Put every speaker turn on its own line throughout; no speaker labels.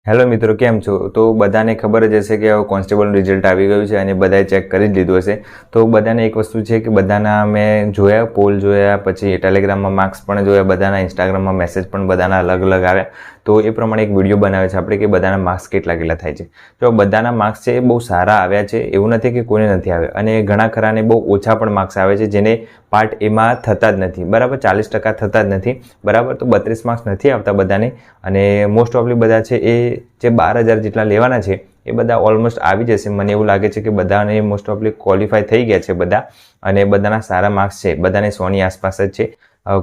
Hello મિત્રો, કેમ છો? તો બધાને ખબર જ હશે કે હવે કોન્સ્ટેબલનું રિઝલ્ટ આવી ગયું છે અને બધાએ ચેક કરી જ લીધું હશે. તો બધાને એક વસ્તુ છે કે બધાના મેં જોયા, પોલ જોયા, પછી ટેલિગ્રામમાં માર્ક્સ પણ જોયા, બધાના ઇન્સ્ટાગ્રામમાં મેસેજ પણ બધાના અલગ અલગ આવ્યા. તો એ પ્રમાણે એક વિડીયો બનાવે છે આપણે કે બધાના માર્ક્સ કેટલા કેટલા થાય છે. તો બધાના માર્ક્સ છે એ બહુ સારા આવ્યા છે, એવું નથી કે કોઈને નથી આવ્યા, અને ઘણા ખરાને બહુ ઓછા પણ માર્ક્સ આવે છે જેને પાર્ટ એમાં થતા જ નથી, બરાબર. 40% થતા જ નથી, બરાબર. તો 32 માર્ક્સ નથી આવતા બધાને, અને મોસ્ટ ઓફલી બધા છે એ જે 12,000 જેટલા લેવાના છે એ બધા ઓલમોસ્ટ આવી જશે. મને એવું લાગે છે કે બધાને મોસ્ટ ઓફલી ક્વોલિફાય થઈ ગયા છે બધા, અને બધાના સારા માર્ક્સ છે, બધાને 100ની આસપાસ જ છે.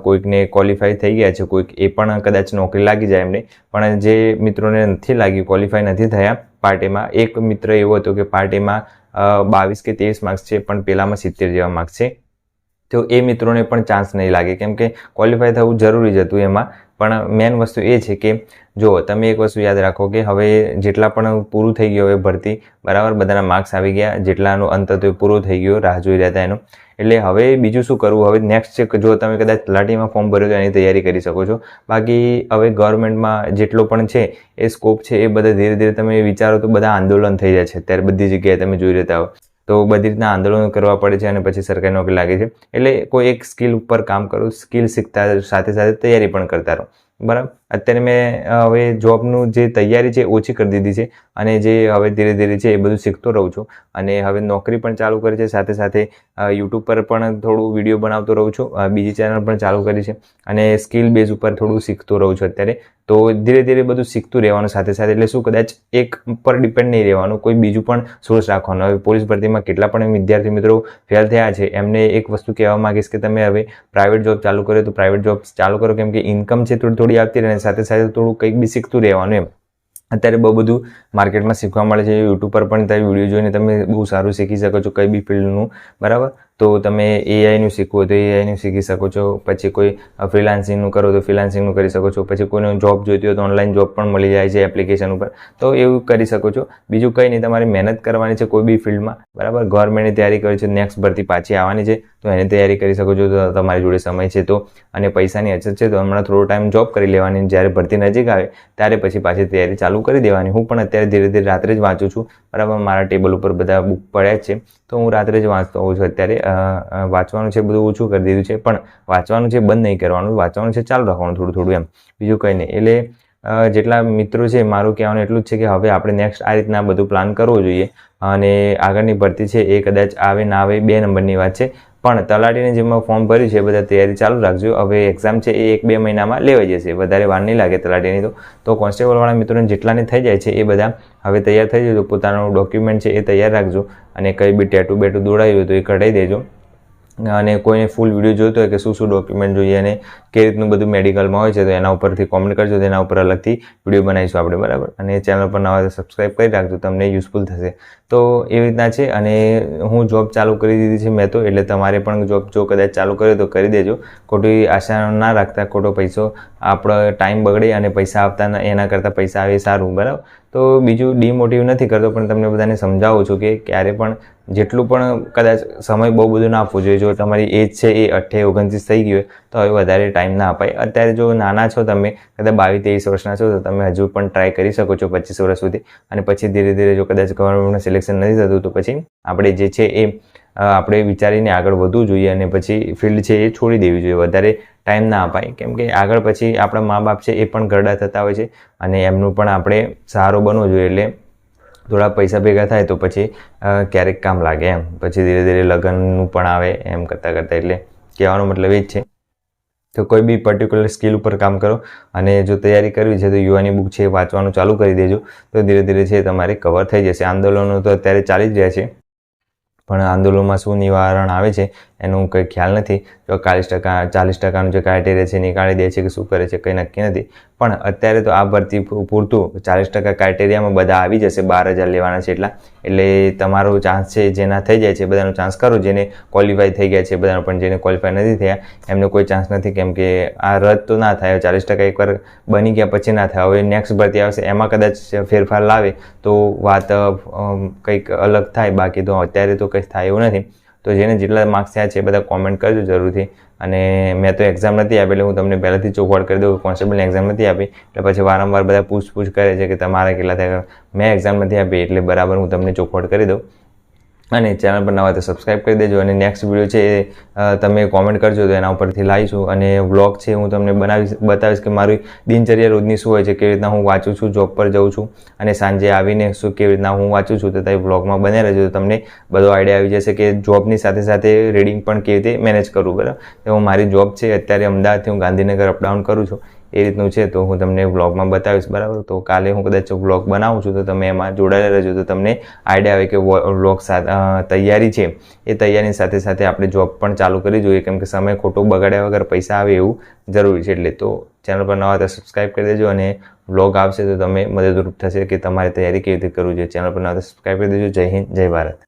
કોઈકને ક્વોલિફાય થઈ ગયા છે, કોઈક એ પણ કદાચ નોકરી લાગી જાય એમને. પણ જે મિત્રોને નથી લાગી, ક્વોલિફાય નથી થયા પાર્ટ એમાં, એક મિત્ર એવો હતો કે પાર્ટ એમાં 22 કે 23 માર્ક્સ છે પણ પેલામાં 70 જેવા માર્ક્સ છે. તો એ મિત્રોને પણ ચાન્સ નહીં લાગે, કેમ કે ક્વોલિફાય થવું જરૂરી જ હતું એમાં. પણ મેન વસ્તુ એ છે કે જો તમે એક વસ્તુ યાદ રાખો કે હવે જેટલા પણ પૂરું થઈ ગયું હવે ભરતી, બરાબર, બધાના માર્ક્સ આવી ગયા, જેટલાનો અંત હતો એ પૂરો થઈ ગયો, રાહ જોઈ રહ્યા હતા એનો. એટલે હવે બીજું શું કરવું? હવે નેક્સ્ટ છે કે જો તમે કદાચ તલાટીમાં ફોર્મ ભર્યું તો એની તૈયારી કરી શકો છો. બાકી હવે ગવર્મેન્ટમાં જેટલો પણ છે એ સ્કોપ છે એ બધા ધીરે ધીરે તમે વિચારો તો બધા આંદોલન થઈ જાય છે અત્યારે બધી જગ્યાએ, તમે જોઈ રહેતા હો. તો બધી રીતના આંદોલનો કરવા પડે છે અને પછી સરકારી નોકરી લાગે છે. એટલે કોઈ એક સ્કિલ ઉપર કામ કરો, સ્કિલ શીખતા સાથે સાથે તૈયારી પણ કરતા રહો, બરાબર. અત્યારે મેં હવે જોબનું જે તૈયારી છે ઓછી કરી દીધી છે, અને જે હવે ધીરે ધીરે છે એ બધું શીખતો રહું છું. અને હવે નોકરી પણ ચાલુ કરી છે, સાથે સાથે યુટ્યુબ પર પણ થોડું વિડીયો બનાવતો રહું છું, બીજી ચેનલ પણ ચાલુ કરી છે, અને સ્કિલ બેઝ ઉપર થોડું શીખતો રહું છું અત્યારે. તો ધીરે ધીરે બધું શીખતું રહેવાનું સાથે સાથે, એટલે શું કદાચ એક પર ડિપેન્ડ નહીં રહેવાનું, કોઈ બીજું પણ સોર્સ રાખવાનો. હવે પોલીસ ભરતીમાં કેટલા પણ વિદ્યાર્થી મિત્રો ફેલ થયા છે, એમને એક વસ્તુ કહેવા માંગીશ કે તમે હવે પ્રાઇવેટ જોબ ચાલુ કરો તો પ્રાઇવેટ જોબ ચાલુ કરો, કેમ કે ઇન્કમ છે થોડી થોડી આવતી રહે, સાથે સાથે થોડું કંઈક બી શીખતું રહેવાનું એમ. અત્યારે બહુ બધું માર્કેટમાં શીખવા મળે છે, યુટ્યુબ પર પણ તમે વિડીયો જોઈને તમે બહુ સારું શીખી શકો છો, કંઈ બી ફિલ્ડનું, બરાબર. તો તમે એઆઈનું શીખવું હોય તો એઆઈનું શીખી શકો છો, પછી કોઈ ફ્રીલાન્સિંગનું કરો તો ફ્રીલાન્સિંગનું કરી શકો છો, પછી કોઈને જોબ જોઈતી હોય તો ઓનલાઈન જોબ પણ મળી જાય છે એપ્લિકેશન ઉપર, તો એવું કરી શકો છો. બીજું કંઈ નહીં, તમારે મહેનત કરવાની છે કોઈ બી ફિલ્ડમાં, બરાબર. ગવર્મેન્ટની તૈયારી કરી છે, નેક્સ્ટ ભરતી પાછી આવવાની છે તો એની તૈયારી કરી શકો છો. તો તમારી જોડે સમય છે તો, અને પૈસાની અછત છે તો હમણાં થોડો ટાઈમ જોબ કરી લેવાની, જ્યારે ભરતી નજીક આવે ત્યારે પછી પાછી તૈયારી ચાલુ કરી દેવાની. હું પણ અત્યારે ધીરે ધીરે રાત્રે જ વાંચું છું, બરાબર. મારા ટેબલ ઉપર બધા બુક પડ્યા જ છે, તો હું રાત્રે જ વાંચતો હોઉં છું. અત્યારે વાંચવાનું છે બધું ઓછું કરી દીધું છે, પણ વાંચવાનું છે બંધ નહીં કરવાનું, વાંચવાનું છે ચાલુ રાખવાનું થોડું થોડું એમ, બીજું કંઈ નહીં. એટલે જેટલા મિત્રો છે મારું કહેવાનું એટલું જ છે કે હવે આપણે નેક્સ્ટ આ રીતના બધું પ્લાન કરવો જોઈએ. અને આગળની ભરતી છે એ કદાચ આવે ના આવે 2 નંબરની વાત છે, પણ તલાટીને જેમાં ફોર્મ ભર્યું છે બધા તૈયારી ચાલુ રાખજો. હવે એક્ઝામ છે એ 1-2 મહિનામાં લેવાઈ જશે, વધારે વાર નહીં લાગે તલાટીની. તો કોન્સ્ટેબલવાળા મિત્રોને જેટલાને થઈ જાય છે એ બધા હવે તૈયાર થઈ જજો, પોતાનું ડોક્યુમેન્ટ છે એ તૈયાર રાખજો, અને કંઈ બી ટેટુ બેટુ દોડાવ્યું હોય તો એ કઢાવી દેજો. અને કોઈને ફૂલ વિડીયો જોઈતો હોય કે શું શું ડોક્યુમેન્ટ જોઈએ અને કઈ રીતનું બધું મેડિકલમાં હોય છે તો એના ઉપરથી કોમેન્ટ કરજો, તો એના ઉપર અલગથી વિડીયો બનાવીશું આપણે, બરાબર. અને ચેનલ પર નવા સબસ્ક્રાઈબ કરી રાખજો, તમને યુઝફુલ થશે. તો એવી રીતના છે. અને હું જોબ ચાલુ કરી દીધી છે મેં તો, એટલે તમારે પણ જોબ જો કદાચ ચાલુ કર્યો તો કરી દેજો. ખોટી આશા ના રાખતા, ખોટો પૈસો આપણો ટાઈમ બગડે અને પૈસા આપતા એના કરતાં પૈસા આવે સારું, બરાબર. તો બીજું ડિમોટિવ નથી કરતો, પણ તમને બધાને સમજાવું છું કે ક્યારે પણ જેટલું પણ કદાચ સમય બહુ બધું ના આપવું જોઈએ. જો તમારી એજ છે એ 28-29 થઈ ગઈ હોય તો હવે વધારે ટાઈમ ના અપાય. અત્યારે જો નાના છો તમે, કદાચ 22-23 વર્ષના છો તો તમે હજુ પણ ટ્રાય કરી શકો છો 25 વર્ષ સુધી, અને પછી ધીરે ધીરે જો કદાચ ગવર્મેન્ટનું સિલેક્શન નથી થતું તો પછી આપણે જે છે એ આપણે વિચારીને આગળ વધવું જોઈએ, અને પછી ફિલ્ડ છે એ છોડી દેવી જોઈએ. વધારે ટાઈમ ના અપાય, કેમ કે આગળ પછી આપણા મા બાપ છે એ પણ ઘરડા થતા હોય છે, અને એમનું પણ આપણે સહારો બનવો જોઈએ. એટલે થોડા પૈસા ભેગા થાય તો પછી ક્યારેક કામ લાગે એમ, પછી ધીરે ધીરે લગ્નનું પણ આવે એમ કરતાં કરતાં. એટલે કહેવાનો મતલબ એ જ છે. તો કોઈ બી પર્ટિક્યુલર સ્કિલ ઉપર કામ કરો, અને જો તૈયારી કરવી છે તો યુવાની બુક છે વાંચવાનું ચાલુ કરી દેજો, તો ધીરે ધીરે છે તમારે કવર થઈ જશે. આંદોલનો તો અત્યારે ચાલી જ રહ્યા છે, પણ આંદોલનમાં શું નિવારણ આવે છે એનું કંઈ ખ્યાલ નથી. તો 40% જે ક્રાઇટેરિયા છે નીકાળી દે છે કે શું કરે છે કંઈ નક્કી નથી. પણ અત્યારે તો આ ભરતી પૂરતું 40% ક્રાઇટેરિયામાં બધા આવી જશે, 12,000 લેવાના છે એટલા. એટલે તમારો ચાન્સ છે જેના થઈ જાય છે બધાનો ચાન્સ કરો, જેને ક્વોલિફાય થઈ ગયા છે બધાનો, પણ જેને ક્વોલિફાય નથી થયા એમને કોઈ ચાન્સ નથી, કેમ કે આ રદ તો ના થાય. 40% એકવાર બની ગયા પછી ના થાય. હવે નેક્સ્ટ ભરતી આવશે એમાં કદાચ ફેરફાર લાવે તો વાત કંઈક અલગ થાય, બાકી તો અત્યારે તો કંઈ થાય એવું નથી. તો જેને જેટલા માર્ક્સ થયા છે એ બધા કોમેન્ટ કરજો જરૂરથી, અને મેં તો એક્ઝામ નથી આપી એટલે હું તમને પહેલાંથી ચોખવટ કરી દઉં. કોન્સ્ટેબલની એક્ઝામ નથી આપી એટલે પછી વારંવાર બધા પૂછપૂછ કરે છે કે તમારા કેટલા થયા. મેં એક્ઝામ નથી આપી એટલે બરાબર હું તમને ચોખવટ કરી દઉં. અને ચેનલ પર નવા તો સબસ્ક્રાઈબ કરી દેજો. અને નેક્સ્ટ વિડીયો છે એ તમે કોમેન્ટ કરજો તો એના ઉપરથી લાવીશું. અને વ્લોગ છે હું તમને બતાવીશ કે મારી દિનચર્યા રોજની શું હોય છે, કેવી રીતના હું વાંચું છું, જોબ પર જાઉં છું અને સાંજે આવીને શું કેવી રીતના હું વાંચું છું. તો તમે વ્લોગમાં બને રહેજો તો તમને બધો આઈડિયા આવી જશે કે જોબની સાથે સાથે રીડિંગ પણ કેવી રીતે મેનેજ કરવું. બરાબર, તો મારી જોબ છે અત્યારે અમદાવાદથી હું ગાંધીનગર અપડાઉન કરું છું એ રીતનું છે તો હું તમને વ્લોગમાં બતાવીશ. બરાબર, તો કાલે હું કદાચ વ્લોગ બનાવું છું તો તમે એમાં જોડાયેલા રહેજો તો તમને આઈડિયા આવે કે વ્લોગ તૈયારી છે એ તૈયારીની સાથે સાથે આપણે જોબ પણ ચાલુ કરી જોઈએ, કેમ કે સમય ખોટો બગાડ્યા વગર પૈસા આવે એવું જરૂરી છે. એટલે તો ચેનલ પર નવા તો સબસ્ક્રાઈબ કરી દેજો અને વ્લોગ આવશે તો તમે મદદરૂપ થશે કે તમારે તૈયારી કેવી રીતે કરવી જોઈએ. ચેનલ પર નવા તો સબસ્ક્રાઈબ કરી દેજો. જય હિન્દ, જય ભારત.